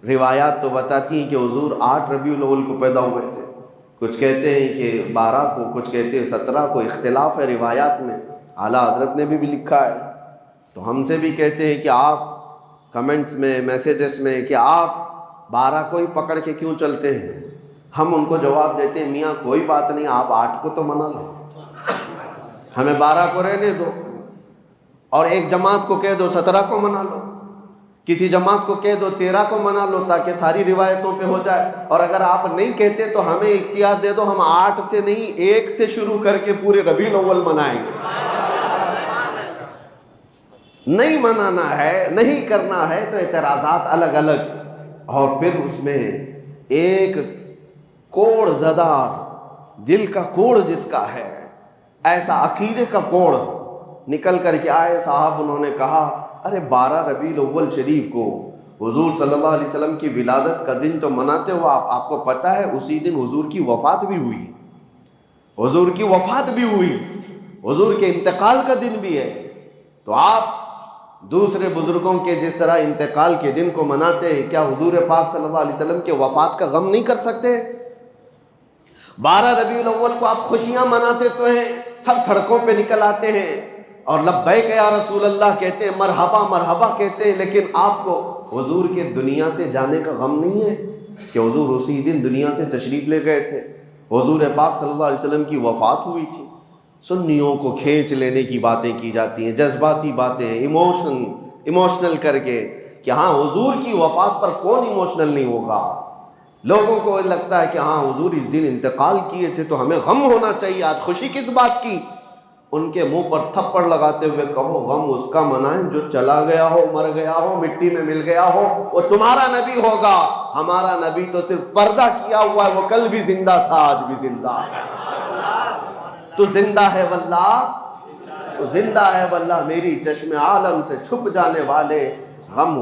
روایات تو بتاتی ہیں کہ حضور 8 ربیع الاول کو پیدا ہوئے تھے، کچھ کہتے ہیں کہ 12 کو، کچھ کہتے ہیں 17 کو، اختلاف ہے روایات میں، اعلیٰ حضرت نے بھی لکھا ہے۔ تو ہم سے بھی کہتے ہیں کہ آپ کمنٹس میں، میسیجز میں، کہ آپ 12 کو ہی پکڑ کے کیوں چلتے ہیں؟ ہم ان کو جواب دیتے ہیں میاں کوئی بات نہیں، آپ 8 کو تو منا لو، ہمیں 12 کو رہنے دو، اور ایک جماعت کو کہہ دو 17 کو منا لو، کسی جماعت کو کہہ دو 13 کو منا لو، تاکہ ساری روایتوں پہ ہو جائے۔ اور اگر آپ نہیں کہتے تو ہمیں اختیار دے دو، ہم 8 سے نہیں 1 سے شروع کر کے پورے ربیع الاول منائیں گے۔ نہیں منانا ہے، نہیں کرنا ہے تو اعتراضات الگ الگ، اور پھر اس میں ایک کوڑ زدہ دل کا کوڑ جس کا ہے، ایسا عقیدے کا کوڑ نکل کر کے آئے صاحب، انہوں نے کہا ارے 12 ربیع الاول شریف کو حضور صلی اللہ علیہ وسلم کی ولادت کا دن تو مناتے ہو، آپ کو پتہ ہے اسی دن حضور کی وفات بھی ہوئی، حضور کی وفات بھی ہوئی، حضور کے انتقال کا دن بھی ہے۔ تو آپ دوسرے بزرگوں کے جس طرح انتقال کے دن کو مناتے ہیں، کیا حضور پاک صلی اللہ علیہ وسلم کے وفات کا غم نہیں کر سکتے؟ 12 ربیع الاول کو آپ خوشیاں مناتے تو ہیں، سب سڑکوں پہ نکل آتے ہیں اور لبیک یا رسول اللہ کہتے ہیں، مرحبا مرحبا کہتے ہیں، لیکن آپ کو حضور کے دنیا سے جانے کا غم نہیں ہے کہ حضور اسی دن دنیا سے تشریف لے گئے تھے، حضور پاک صلی اللہ علیہ وسلم کی وفات ہوئی تھی۔ سنیوں کو کھینچ لینے کی باتیں کی جاتی ہیں، جذباتی باتیں، ایموشنل کر کے کہ ہاں حضور کی وفات پر کون ایموشنل نہیں ہوگا۔ لوگوں کو لگتا ہے کہ ہاں حضور اس دن انتقال کیے تھے تو ہمیں غم ہونا چاہیے، آج خوشی کس بات کی؟ ان کے منہ پر تھپڑ لگاتے ہوئے کہو غم اس کا منائیں جو چلا گیا ہو، مر گیا ہو، مٹی میں مل گیا ہو، وہ تمہارا نبی ہوگا، ہمارا نبی تو صرف پردہ کیا ہوا ہے، وہ کل بھی زندہ تھا، آج بھی زندہ ہے۔ تو زندہ ہے واللہ، تو زندہ ہے واللہ، میری چشم عالم سے چھپ جانے والے، غم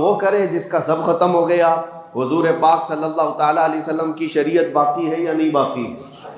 وہ کرے جس کا سب ختم ہو گیا۔ حضور پاک صلی اللہ تعالیٰ علیہ وسلم کی شریعت باقی ہے یا نہیں باقی ہے؟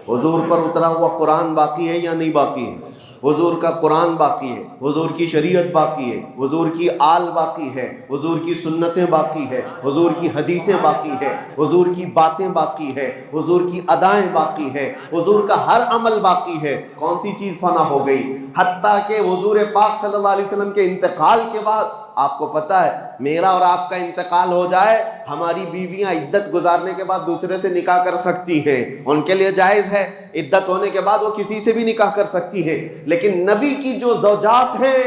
حضور پر اترا ہوا قرآن باقی ہے یا نہیں باقی ہے؟ حضور کا قرآن باقی ہے، حضور کی شریعت باقی ہے، حضور کی آل باقی ہے، حضور کی سنتیں باقی ہے، حضور کی حدیثیں باقی ہے، حضور کی باتیں باقی ہے، حضور کی ادائیں باقی ہے، حضور کا ہر عمل باقی ہے۔ کون سی چیز فنا ہو گئی؟ حتیٰ کہ حضور پاک صلی اللہ علیہ وسلم کے انتقال کے بعد، آپ کو پتہ ہے میرا اور آپ کا انتقال ہو جائے، ہماری بیویاں عدت گزارنے کے بعد دوسرے سے نکاح کر سکتی ہیں، ان کے لیے جائز ہے، عدت ہونے کے بعد وہ کسی سے بھی نکاح کر سکتی ہیں، لیکن نبی کی جو زوجات ہیں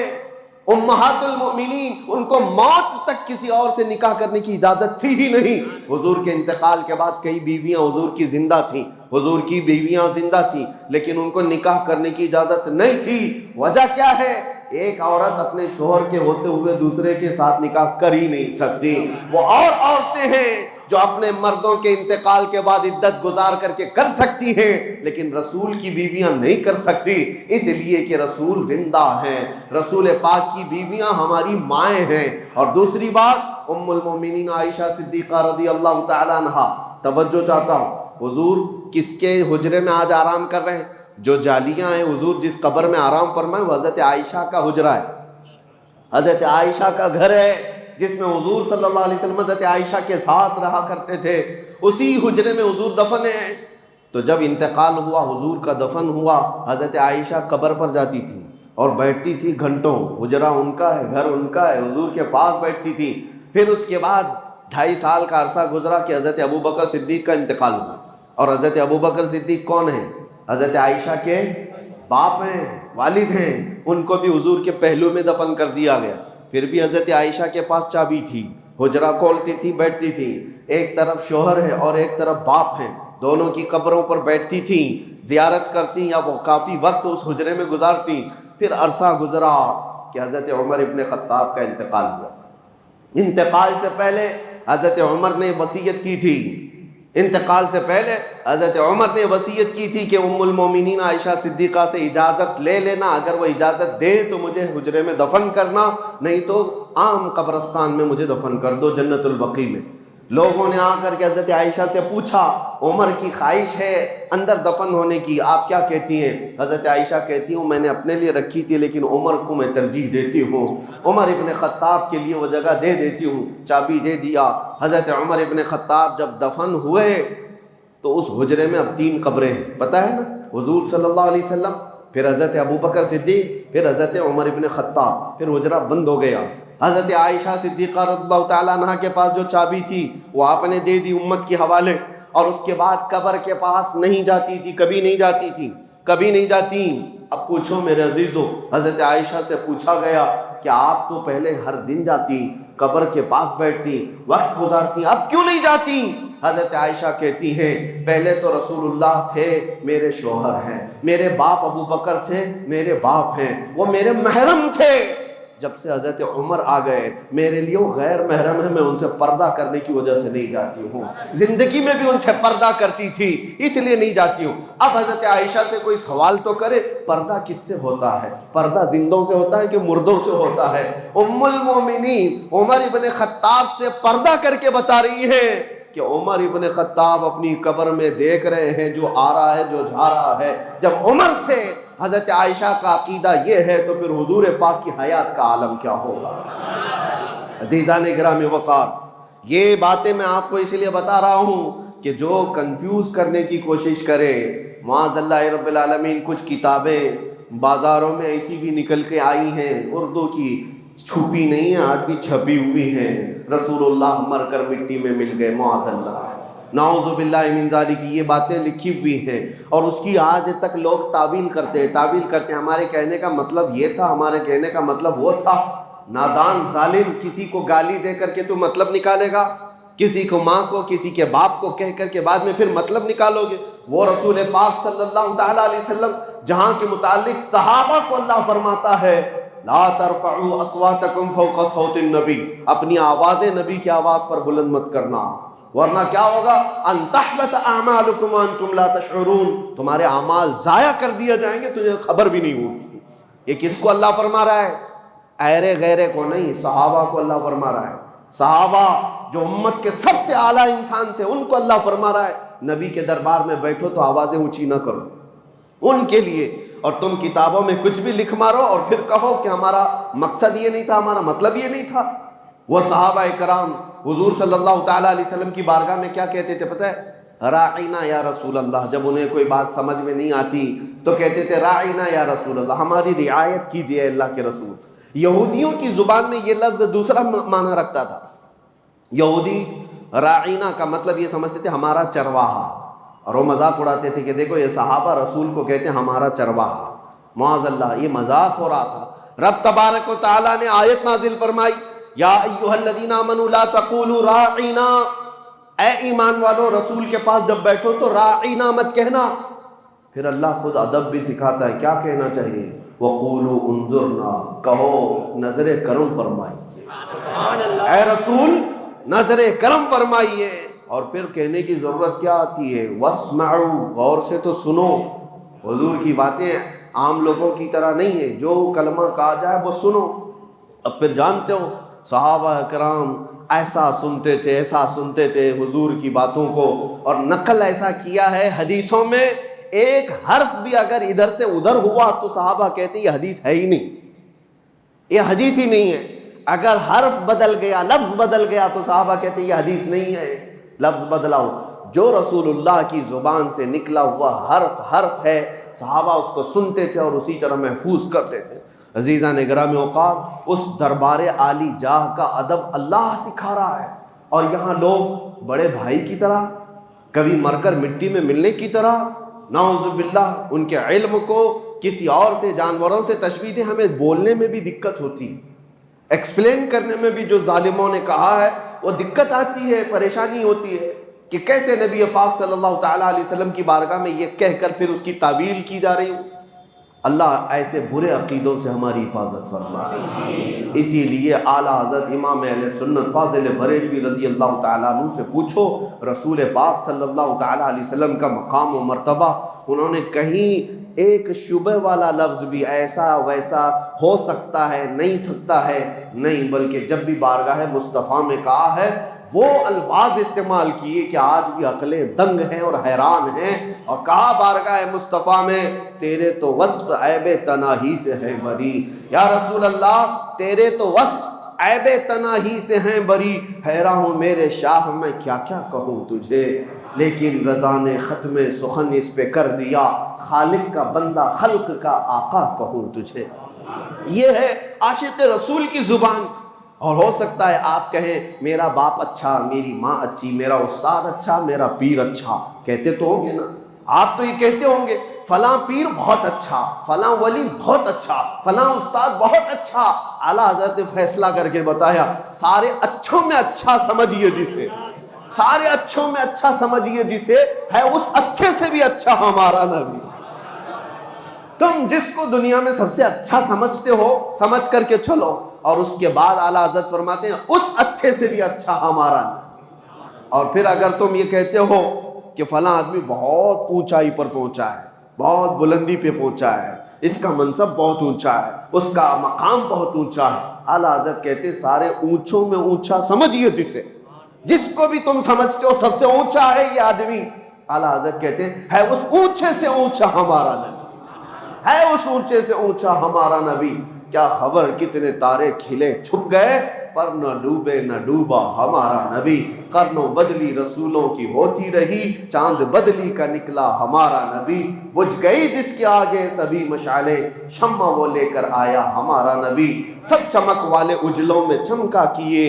امہات المؤمنین، ان کو موت تک کسی اور سے نکاح کرنے کی اجازت تھی ہی نہیں۔ حضور کے انتقال کے بعد کئی بیویاں حضور کی زندہ تھیں، حضور کی بیویاں زندہ تھیں، لیکن ان کو نکاح کرنے کی اجازت نہیں تھی۔ وجہ کیا ہے؟ ایک عورت اپنے شوہر کے ہوتے ہوئے دوسرے کے ساتھ نکاح کر ہی نہیں سکتی۔ وہ اور عورتیں ہیں جو اپنے مردوں کے انتقال کے بعد عدت گزار کر کے کر سکتی ہیں، لیکن رسول کی بیویاں نہیں کر سکتی، اس لیے کہ رسول زندہ ہیں، رسول پاک کی بیویاں ہماری مائیں ہیں۔ اور دوسری بات، ام المومنین عائشہ صدیقہ رضی اللہ تعالیٰ عنہا، توجہ چاہتا ہوں، حضور کس کے حجرے میں آج آرام کر رہے ہیں؟ جو جالیاں ہیں، حضور جس قبر میں آرام فرمائے وہ حضرت عائشہ کا حجرہ ہے، حضرت عائشہ کا گھر ہے، جس میں حضور صلی اللہ علیہ وسلم حضرت عائشہ کے ساتھ رہا کرتے تھے، اسی حجرے میں حضور دفن ہیں۔ تو جب انتقال ہوا، حضور کا دفن ہوا، حضرت عائشہ قبر پر جاتی تھی اور بیٹھتی تھی گھنٹوں، حجرہ ان کا ہے، گھر ان کا ہے، حضور کے پاس بیٹھتی تھی۔ پھر اس کے بعد 2.5 سال کا عرصہ گزرا کہ حضرت ابوبکر صدیق کا انتقال ہوا، اور حضرت ابوبکر صدیق کون ہیں؟ حضرت عائشہ کے باپ ہیں، والد ہیں، ان کو بھی حضور کے پہلو میں دفن کر دیا گیا۔ پھر بھی حضرت عائشہ کے پاس چابی تھی، حجرہ کھولتی تھی، بیٹھتی تھی، ایک طرف شوہر ہے اور ایک طرف باپ ہیں، دونوں کی قبروں پر بیٹھتی تھیں، زیارت کرتی یا وہ کافی وقت اس حجرے میں گزارتی۔ پھر عرصہ گزرا کہ حضرت عمر ابن خطاب کا انتقال ہوا۔ انتقال سے پہلے حضرت عمر نے وصیت کی تھی، انتقال سے پہلے حضرت عمر نے وصیت کی تھی کہ ام المومنین عائشہ صدیقہ سے اجازت لے لینا، اگر وہ اجازت دیں تو مجھے حجرے میں دفن کرنا، نہیں تو عام قبرستان میں مجھے دفن کر دو، جنت البقیع میں۔ لوگوں نے آ کر کے حضرت عائشہ سے پوچھا عمر کی خواہش ہے اندر دفن ہونے کی، آپ کیا کہتی ہیں؟ حضرت عائشہ کہتی ہوں میں نے اپنے لیے رکھی تھی لیکن عمر کو میں ترجیح دیتی ہوں، عمر ابن خطاب کے لیے وہ جگہ دے دیتی ہوں، چابی دے دیا۔ حضرت عمر ابن خطاب جب دفن ہوئے تو اس حجرے میں اب 3 قبریں ہیں، پتہ ہے نا، حضور صلی اللہ علیہ وسلم، پھر حضرت ابوبکر صدیق، پھر حضرت عمر ابن خطاب، پھر حجرہ بند ہو گیا۔ حضرت عائشہ صدیقہ رضی اللہ تعالیٰ عنہ کے پاس جو چابی تھی وہ آپ نے دے دی امت کے حوالے، اور اس کے بعد قبر کے پاس نہیں جاتی تھی، کبھی نہیں جاتی تھی، کبھی نہیں جاتی۔ اب پوچھو میرے عزیزو، حضرت عائشہ سے پوچھا گیا کہ آپ تو پہلے ہر دن جاتی، قبر کے پاس بیٹھتی، وقت گزارتی، اب کیوں نہیں جاتی؟ حضرت عائشہ کہتی ہیں پہلے تو رسول اللہ تھے میرے شوہر ہیں، میرے باپ ابو بکر تھے میرے باپ ہیں، وہ میرے محرم تھے، جب سے حضرت عمر آ گئے میرے لیے وہ غیر محرم ہے، میں ان سے پردہ کرنے کی وجہ سے نہیں جاتی ہوں، زندگی میں بھی ان سے پردہ کرتی تھی اس لیے نہیں جاتی ہوں۔ اب حضرت عائشہ سے کوئی سوال تو کرے پردہ کس سے ہوتا ہے؟ پردہ زندوں سے ہوتا ہے کہ مردوں سے ہوتا ہے؟ ام المومنین عمر ابن خطاب سے پردہ کر کے بتا رہی ہے کہ عمر ابن خطاب اپنی قبر میں دیکھ رہے ہیں جو آ رہا ہے جو جا رہا ہے۔ جب عمر سے حضرت عائشہ کا عقیدہ یہ ہے تو پھر حضور پاک کی حیات کا عالم کیا ہوگا؟ عزیزان گرامی وقار، یہ باتیں میں آپ کو اس لیے بتا رہا ہوں کہ جو کنفیوز کرنے کی کوشش کرے، معاذ اللہ رب العالمین، کچھ کتابیں بازاروں میں ایسی بھی نکل کے آئی ہیں اردو کی، چھپی نہیں ہیں، آج بھی چھپی ہوئی ہیں، رسول اللہ مر کر مٹی میں مل گئے، معاذ اللہ، نعوذ باللہ من ذالک، یہ باتیں لکھی ہوئی ہیں، اور اس کی آج تک لوگ تعویل کرتے ہیں، ہمارے کہنے کا مطلب یہ تھا، ہمارے کہنے کا مطلب وہ تھا۔ نادان ظالم، کسی کو گالی دے کر کے تو مطلب نکالے گا، کسی کو ماں کو کسی کے باپ کو کہہ کر کے بعد میں پھر مطلب نکالو گے؟ وہ رسول پاک صلی اللہ تعالیٰ علیہ وسلم جہاں کے متعلق صحابہ کو اللہ فرماتا ہے لا ترفعوا اصواتکم فوق صوت النبی، اپنی آوازیں نبی کی آواز پر بلند مت کرنا، ورنہ کیا ہوگا؟ ان تحبط اعمالکم وانتم لا تشعرون، تمہارے اعمال ضائع کر دیا جائیں گے تجھے خبر بھی نہیں ہوگی۔ یہ کس کو اللہ فرما رہا ہے؟ ایرے غیرے کو نہیں، صحابہ کو اللہ فرما رہا ہے۔ صحابہ جو امت کے سب سے اعلیٰ انسان تھے ان کو اللہ فرما رہا ہے نبی کے دربار میں بیٹھو تو آوازیں اونچی نہ کرو ان کے لیے، اور تم کتابوں میں کچھ بھی لکھ مارو اور پھر کہو کہ ہمارا مقصد یہ نہیں تھا، ہمارا مطلب یہ نہیں تھا۔ وہ صحابہ کرام حضور صلی اللہ تعالیٰ علیہ وسلم کی بارگاہ میں کیا کہتے تھے پتہ ہے؟ راعینا یا رسول اللہ، جب انہیں کوئی بات سمجھ میں نہیں آتی تو کہتے تھے راعینا یا رسول اللہ، ہماری رعایت کیجئے اللہ کے رسول۔ یہودیوں کی زبان میں یہ لفظ دوسرا معنی رکھتا تھا، یہودی راعینا کا مطلب یہ سمجھتے تھے ہمارا چرواہا، اور وہ مذاق اڑاتے تھے کہ دیکھو یہ صحابہ رسول کو کہتے ہیں ہمارا چرواہا، معاذ اللہ، یہ مذاق ہو رہا تھا۔ رب تبارک و تعالیٰ نے آیت نازل فرمائی یا ایھا الذین آمنوا لا تقولوا راعینا، اے ایمان والو رسول کے پاس جب بیٹھو تو راعینا مت کہنا۔ پھر اللہ خود ادب بھی سکھاتا ہے، کیا کہنا چاہیے؟ وقولوا انظرنا، کہو نظر کرم فرمائیے، اے رسول نظر کرم فرمائیے۔ اور پھر کہنے کی ضرورت کیا آتی ہے؟ واسمعوا، غور سے تو سنو۔ حضور کی باتیں عام لوگوں کی طرح نہیں ہے، جو کلمہ کہا جائے وہ سنو۔ اب پھر جانتے ہو صحابہ کرام ایسا سنتے تھے، ایسا سنتے تھے حضور کی باتوں کو، اور نقل ایسا کیا ہے حدیثوں میں، ایک حرف بھی اگر ادھر سے ادھر ہوا تو صحابہ کہتے ہیں یہ حدیث ہے ہی نہیں، یہ حدیث ہی نہیں ہے۔ اگر حرف بدل گیا، لفظ بدل گیا تو صحابہ کہتے ہیں یہ حدیث نہیں ہے، لفظ بدلا ہو۔ جو رسول اللہ کی زبان سے نکلا ہوا حرف ہے، صحابہ اس کو سنتے تھے اور اسی طرح محفوظ کرتے تھے۔ عزیزان گرامی اوقات، اس دربار عالی جاہ کا ادب اللہ سکھا رہا ہے، اور یہاں لوگ بڑے بھائی کی طرح، کبھی مر کر مٹی میں ملنے کی طرح، نعوذ باللہ، ان کے علم کو کسی اور سے، جانوروں سے تشبیہ دیں۔ ہمیں بولنے میں بھی دقت ہوتی، ایکسپلین کرنے میں بھی جو ظالموں نے کہا ہے وہ دقت آتی ہے، پریشانی ہوتی ہے کہ کیسے نبی پاک صلی اللہ تعالیٰ علیہ وسلم کی بارگاہ میں یہ کہہ کر پھر اس کی تعویل کی جا رہی ہوں۔ اللہ ایسے برے عقیدوں سے ہماری حفاظت فرمائے۔ اسی لیے اعلیٰ حضرت امام اہل سنت فاضل بریلوی رضی اللہ تعالیٰ عنہ سے پوچھو رسول پاک صلی اللہ تعالیٰ علیہ وسلم کا مقام و مرتبہ، انہوں نے کہیں ایک شبہ والا لفظ بھی ایسا ویسا ہو سکتا ہے، نہیں سکتا ہے، نہیں، بلکہ جب بھی بارگاہ مصطفیٰ میں کہا ہے وہ الفاظ استعمال کیے کہ آج بھی عقلیں دنگ ہیں اور حیران ہیں، اور کہا بارگاہ مصطفیٰ میں تیرے تو وصف عیب تناہی سے ہے بری، یا رسول اللہ تیرے تو وصف عیب تناہی سے ہیں بری، حیران ہوں میرے شاہ میں کیا کیا کہوں تجھے، لیکن رضا نے ختم سخن اس پہ کر دیا، خالق کا بندہ خلق کا آقا کہوں تجھے۔ یہ ہے عاشق رسول کی زبان۔ اور ہو سکتا ہے آپ کہیں میرا باپ اچھا، میری ماں اچھی، میرا استاد اچھا، میرا پیر اچھا، کہتے تو ہوں گے نا، آپ تو یہ کہتے ہوں گے فلاں پیر بہت اچھا، فلاں ولی بہت اچھا، فلاں استاد بہت اچھا۔ اعلیٰ حضرت نے فیصلہ کر کے بتایا سارے اچھوں میں اچھا سمجھیے جسے، سارے اچھوں میں اچھا سمجھیے جسے، ہے اس اچھے سے بھی اچھا ہمارا نبی۔ تم جس کو دنیا میں سب سے اچھا سمجھتے ہو سمجھ کر کے چلو، اور اس کے بعد اعلیٰ حضرت فرماتے ہیں اس اچھے سے بھی اچھا ہمارا نبی۔ اور پھر اگر تم یہ کہتے ہو کہ فلاں آدمی بہت اونچائی پر پہنچا ہے، بہت بلندی پہ پہنچا ہے، اس کا منصب بہت اونچا ہے، اس کا مقام بہت اونچا ہے، اعلیٰ حضرت کہتے ہیں سارے اونچوں میں اونچا سمجھیے جسے، جس کو بھی تم سمجھتے ہو سب سے اونچا ہے یہ آدمی، اعلیٰ حضرت کہتے ہیں ہے اس اونچے سے اونچا ہمارا نبی، ہے اس اونچے سے اونچا ہمارا نبی۔ کیا خبر کتنے تارے کھلے چھپ گئے پر نہ ڈوبے نہ ڈوبا ہمارا نبی، قرنوں بدلی رسولوں کی ہوتی رہی، چاند بدلی کا نکلا ہمارا نبی، بجھ گئی جس کے آگے سبھی مشعلیں، شمع وہ لے کر آیا ہمارا نبی، سب چمک والے اجلوں میں چمکا کیے،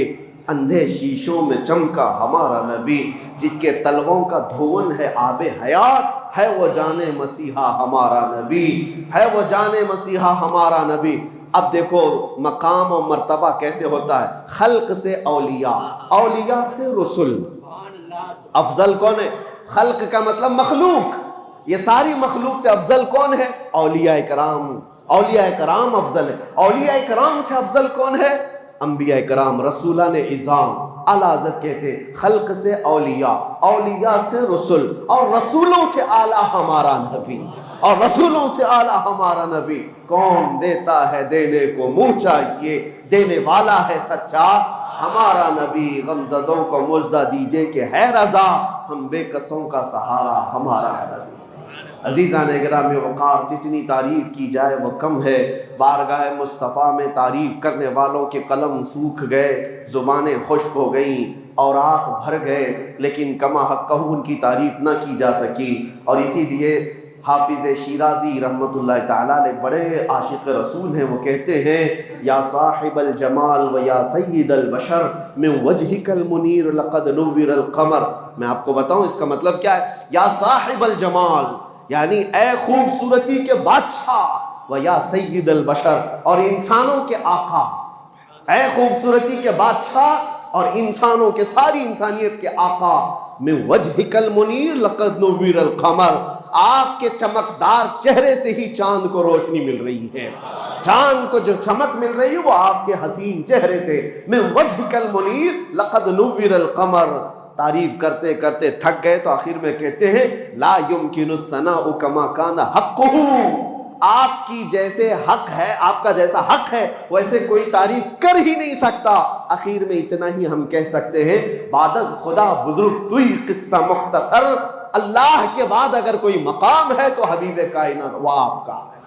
اندھے شیشوں میں چمکا ہمارا نبی، جن کے تلووں کا دھون ہے آب حیات، ہے وہ جان مسیحا ہمارا نبی، ہے وہ جان مسیحا ہمارا نبی۔ اب دیکھو مقام و مرتبہ کیسے ہوتا ہے، خلق سے اولیاء، اولیاء سے رسل۔ افضل کون ہے؟ خلق کا مطلب مخلوق، یہ ساری مخلوق سے افضل کون ہے؟ اولیاء کرام، اولیاء کرام افضل ہے۔ اولیاء کرام سے افضل کون ہے؟ انبیاء کرام، رسولان اعظام۔ اعلیٰ حضرت کہتے ہیں خلق سے اولیاء، اولیاء سے رسول، اور رسولوں سے اعلیٰ ہمارا نبی، اور رسولوں سے اعلیٰ ہمارا نبی۔ کون دیتا ہے دینے کو منہ چاہیے، دینے والا ہے سچا ہمارا نبی، غمزدوں کو مژدہ دیجئے کہ ہے رضا، ہم بے کسوں کا سہارا ہمارا نبی۔ عزیزان گرامی وقار، جتنی تعریف کی جائے وہ کم ہے، بارگاہ مصطفیٰ میں تعریف کرنے والوں کے قلم سوکھ گئے، زبانیں خشک ہو گئیں اور آنکھ بھر گئے، لیکن کما حقہ ان کی تعریف نہ کی جا سکی۔ اور اسی لیے حافظ شیرازی رحمۃ اللہ تعالیٰ علیہ بڑے عاشق رسول ہیں، وہ کہتے ہیں یا صاحب الجمال و یا سید البشر من وجہک المنیر لقد نور القمر۔ میں آپ کو بتاؤں اس کا مطلب کیا ہے، یا صاحب الجمال یعنی اے خوبصورتی کے بادشاہ، و یا سید البشر اور انسانوں کے آقا، اے خوبصورتی کے بادشاہ اور انسانوں کے ساری انسانیت کے آقا، من وجہک المنیر لقد نور القمر، آپ کے چمکدار چہرے سے ہی چاند کو روشنی مل رہی ہے، چاند کو جو چمک مل رہی ہے وہ آپ کے حسین چہرے سے، من وجہک المنیر لقد نور القمر۔ تعریف کرتے کرتے تھک گئے تو آخر میں کہتے ہیں لا یمکن الثناء کما کان حقہ، آپ کی جیسے حق ہے، آپ کا جیسا حق ہے ویسے کوئی تعریف کر ہی نہیں سکتا۔ اخیر میں اتنا ہی ہم کہہ سکتے ہیں بعد از خدا بزرگ توئی قصہ مختصر، اللہ کے بعد اگر کوئی مقام ہے تو حبیب کائنات وہ آپ کا ہے،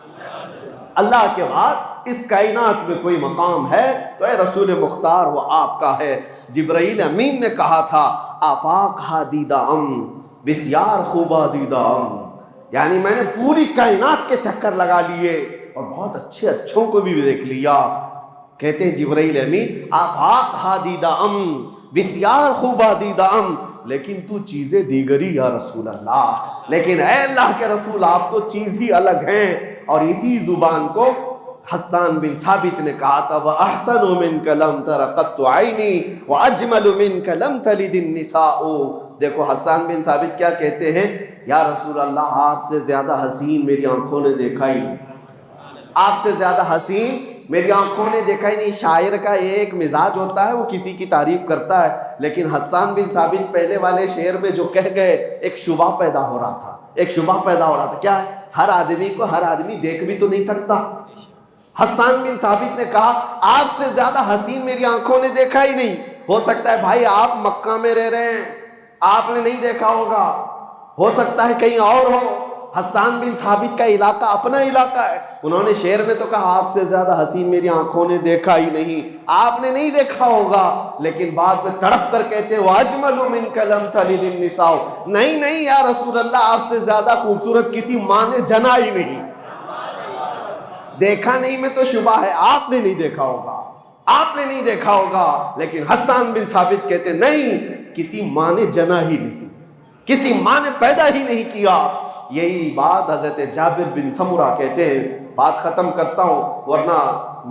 اللہ کے بعد اس کائنات میں کوئی مقام ہے تو اے رسول مختار وہ آپ کا ہے۔ جبرائیل امین نے کہا تھا آفاق ہا دیدہ ام بسیار خوبا دیدہ ام، یعنی میں نے پوری کائنات کے چکر لگا لیے اور بہت اچھے اچھوں کو بھی دیکھ لیا۔ کہتے ہیں جبرائیل امین آفاق ہا دیدہ ام بسیار خوبا دیدہ ام، لیکن تو چیزیں دیگری یا رسول اللہ، لیکن اے اللہ کے رسول آپ تو چیز ہی الگ ہیں۔ اور اسی زبان کو حسان بن ثابت نے کہا تھا وَأَحْسَنُ مِنْكَ لَمْ تَرَ قَطُّ عَيْنِي وَأَجْمَلُ مِنْكَ لَمْ تَلِدِ النِّسَاءُ۔ دیکھو حسان بن ثابت کیا کہتے ہیں، یا رسول اللہ آپ سے زیادہ حسین میری آنکھوں نے دیکھا ہی نہیں، آپ سے زیادہ حسین میری آنکھوں نے دیکھا ہی نہیں۔ شاعر کا ایک مزاج ہوتا ہے وہ کسی کی تعریف کرتا ہے، لیکن حسان بن ثابت پہلے والے شعر میں جو کہہ گئے ایک شبہ پیدا ہو رہا تھا، ایک شبہ پیدا ہو رہا تھا، کیا ہے، ہر آدمی کو ہر آدمی دیکھ بھی تو نہیں سکتا۔ حسان بن ثابت نے کہا آپ سے زیادہ حسین میری آنکھوں نے دیکھا ہی نہیں، ہو سکتا ہے بھائی آپ مکہ میں رہ رہے ہیں، آپ نے نہیں دیکھا ہوگا، ہو سکتا ہے کہیں اور ہو۔ حسان بن ثابت کا علاقہ اپنا علاقہ ہے، انہوں نے شعر میں تو کہا آپ سے زیادہ حسین میری آنکھوں نے دیکھا ہی نہیں، آپ نے نہیں دیکھا ہوگا، لیکن بعد میں تڑپ کر کہتے وَأَجْمَلُ مِنْكَ لَمْ تَلِدِ النِّسَاءُ، نہیں نہیں یا رسول اللہ، آپ سے زیادہ خوبصورت کسی ماں نے جنا ہی نہیں۔ دیکھا نہیں میں تو شبہ ہے آپ نے نہیں دیکھا ہوگا، آپ نے نہیں دیکھا ہوگا، لیکن حسان بن ثابت کہتے نہیں، کسی ماں نے جنا ہی نہیں، کسی ماں نے پیدا ہی نہیں کیا۔ یہی بات حضرت جابر بن سمرہ کہتے ہیں۔ بات ختم کرتا ہوں، ورنہ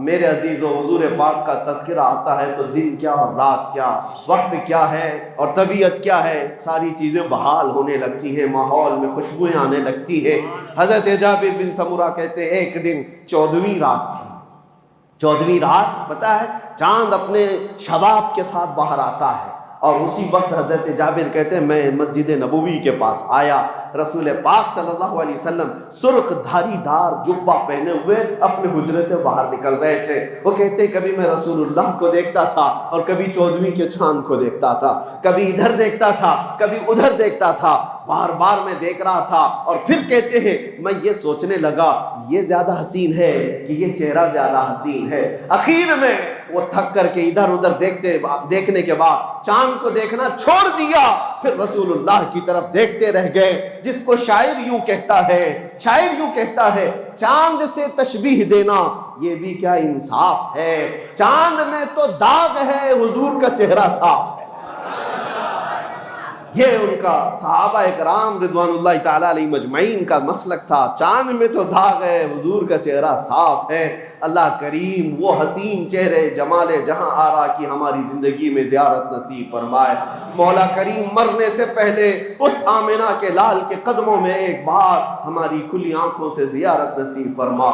میرے عزیز و حضور پاک کا تذکرہ آتا ہے تو دن کیا اور رات کیا، وقت کیا ہے اور طبیعت کیا ہے، ساری چیزیں بحال ہونے لگتی ہیں، ماحول میں خوشبوئیں آنے لگتی ہے۔ حضرت جابر بن سمرہ کہتے ہیں ایک دن 14ویں رات تھی، 14ویں رات پتہ ہے چاند اپنے شباب کے ساتھ باہر آتا ہے، اور اسی وقت حضرت جابر کہتے ہیں میں مسجد نبوی کے پاس آیا، رسول پاک صلی اللہ علیہ وسلم سرخ دھاری دار جبہ پہنے ہوئے اپنے حجرے سے باہر نکل رہے تھے۔ وہ کہتے ہیں کبھی میں رسول اللہ کو دیکھتا تھا اور کبھی 14ویں کے چاند کو دیکھتا تھا، کبھی ادھر دیکھتا تھا کبھی ادھر دیکھتا تھا، بار بار میں دیکھ رہا تھا، اور پھر کہتے ہیں میں یہ سوچنے لگا یہ زیادہ حسین ہے کہ یہ چہرہ زیادہ حسین ہے۔ اخیر میں وہ تھک کر کے ادھر ادھر دیکھنے کے بعد چاند کو دیکھنا چھوڑ دیا، پھر رسول اللہ کی طرف دیکھتے رہ گئے، جس کو شاعر یوں کہتا ہے چاند سے تشبیہ دینا یہ بھی کیا انصاف ہے، چاند میں تو داغ ہے حضور کا چہرہ صاف ہے۔ یہ ان کا صحابہ اکرام رضوان اللہ تعالیٰ علیہ مجمعین کا مسلک تھا، چاند میں تو داغ ہے حضور کا چہرہ صاف ہے۔ اللہ کریم وہ حسین چہرے جمال جہاں آرا کی ہماری زندگی میں زیارت نصیب فرمائے۔ مولا کریم مرنے سے پہلے اس آمنہ کے لال کے قدموں میں ایک بار ہماری کھلی آنکھوں سے زیارت نصیب فرما،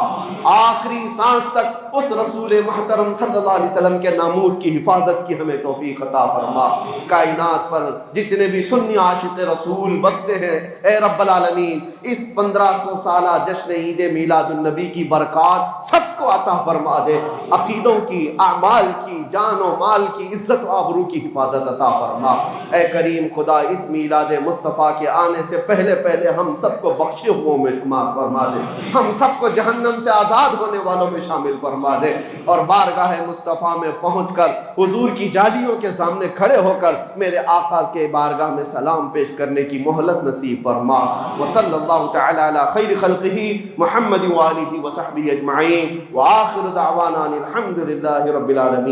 آخری سانس تک اس رسول محترم صلی اللہ علیہ وسلم کے ناموس کی حفاظت کی ہمیں توفیق عطا فرما۔ کائنات پر جتنے بھی سنی عاشق رسول بستے ہیں اے رب العالمین، اس 1500 سالہ جشن عید میلاد النبی کی برکات سب کو عطا فرما دے، عقیدوں کی، اعمال کی، جان و مال کی، عزت و آبرو کی حفاظت عطا فرما۔ اے کریم خدا اس میلاد مصطفیٰ کے آنے سے پہلے ہم سب کو بخشے ہوئوں میں شمار فرما دے، ہم سب کو جہنم سے آزاد ہونے والوں میں شامل فرما دے، اور بارگاہ مصطفیٰ میں پہنچ کر حضور کی جالیوں کے سامنے کھڑے ہو کر میرے آقا کے بارگاہ میں سلام پیش کرنے کی مہلت نصیب فرما۔ وصلی اللہ تعالی علی خیر خلقہ محمد وآلہ وصحبہ اجمعین، وآخر دعوانا الحمد للہ رب العالمین۔